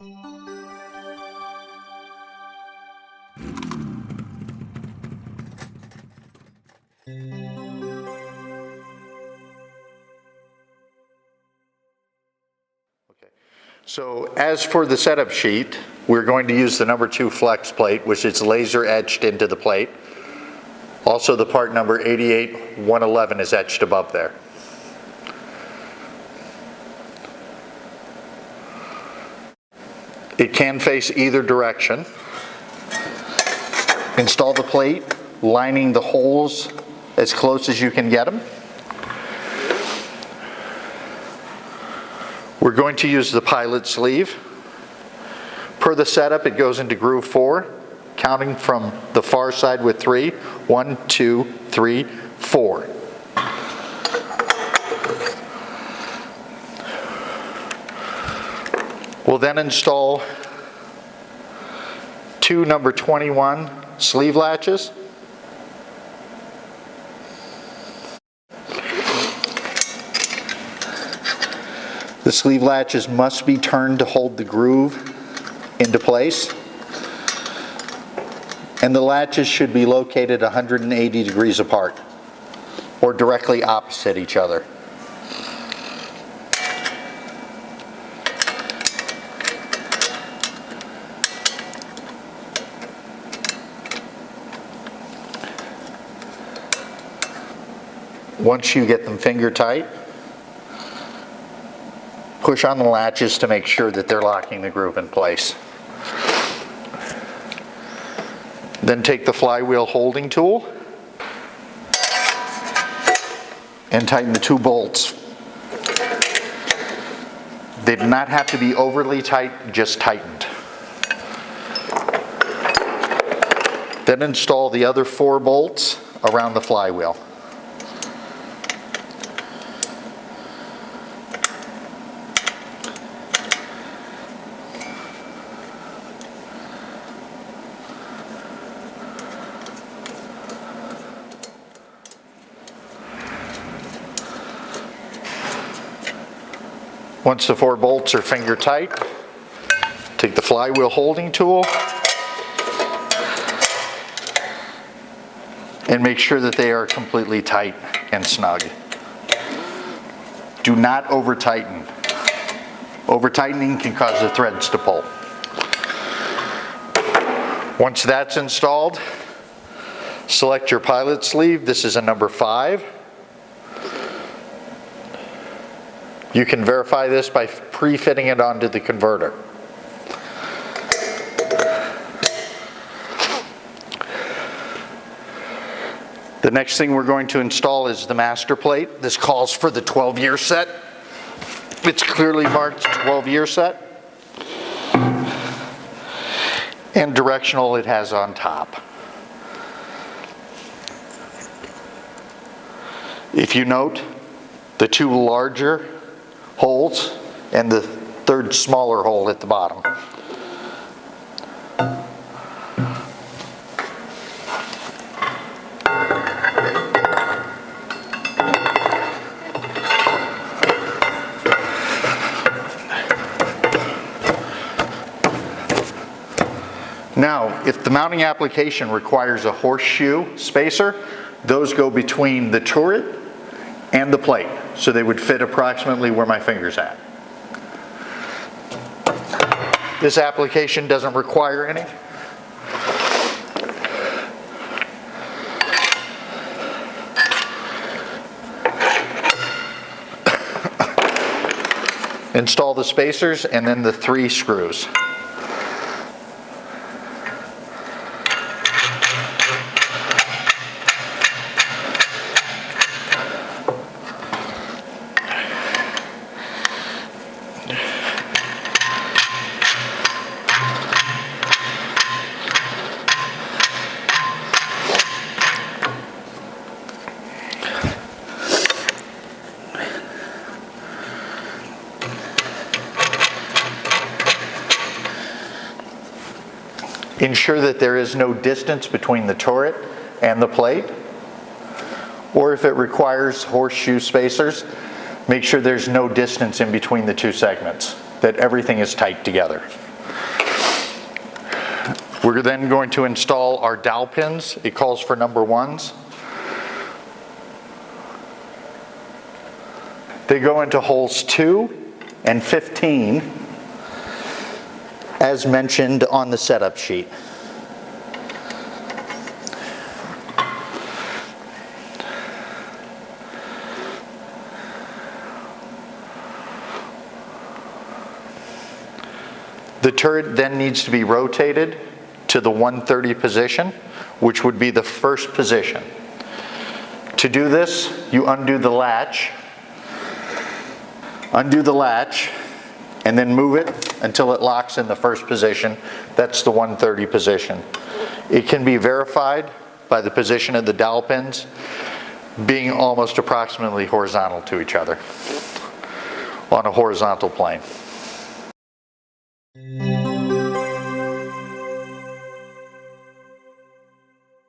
So as for the setup sheet, we're going to use the number 2 flex plate, which is laser etched into the plate. Also the part number 88111 is etched above there. It can face either direction. Install the plate, lining the holes as close as you can get them. We're going to use the pilot sleeve. Per the setup, it goes into groove 4, counting from the far side with 3. 1, 2, 3, 4. We'll then install 2 number 21 sleeve latches. The sleeve latches must be turned to hold the groove into place. And the latches should be located 180 degrees apart or directly opposite each other. Once you get them finger tight, push on the latches to make sure that they're locking the groove in place. Then take the flywheel holding tool and tighten the 2 bolts. They do not have to be overly tight, just tightened. Then install the other 4 bolts around the flywheel. Once the 4 bolts are finger tight, take the flywheel holding tool and make sure that they are completely tight and snug. Do not over tighten. Over tightening can cause the threads to pull. Once that's installed, select your pilot sleeve. This is a number 5. You can verify this by pre-fitting it onto the converter. The next thing we're going to install is the master plate. This calls for the 12-year set. It's clearly marked 12-year set. And directional it has on top. If you note, the 2 larger holes and the 3rd smaller hole at the bottom. Now, if the mounting application requires a horseshoe spacer, those go between the turret and the plate, so they would fit approximately where my finger's at. This application doesn't require any. Install the spacers and then the 3 screws. Ensure that there is no distance between the turret and the plate. Or if it requires horseshoe spacers, make sure there's no distance in between the 2 segments, that everything is tight together. We're then going to install our dowel pins. It calls for number 1s. They go into holes 2 and 15 as mentioned on the setup sheet. The turret then needs to be rotated to the 130 position, which would be the first position. To do this, you undo the latch, and then move it until it locks in the first position. That's the 130 position. It can be verified by the position of the dowel pins being almost approximately horizontal to each other on a horizontal plane.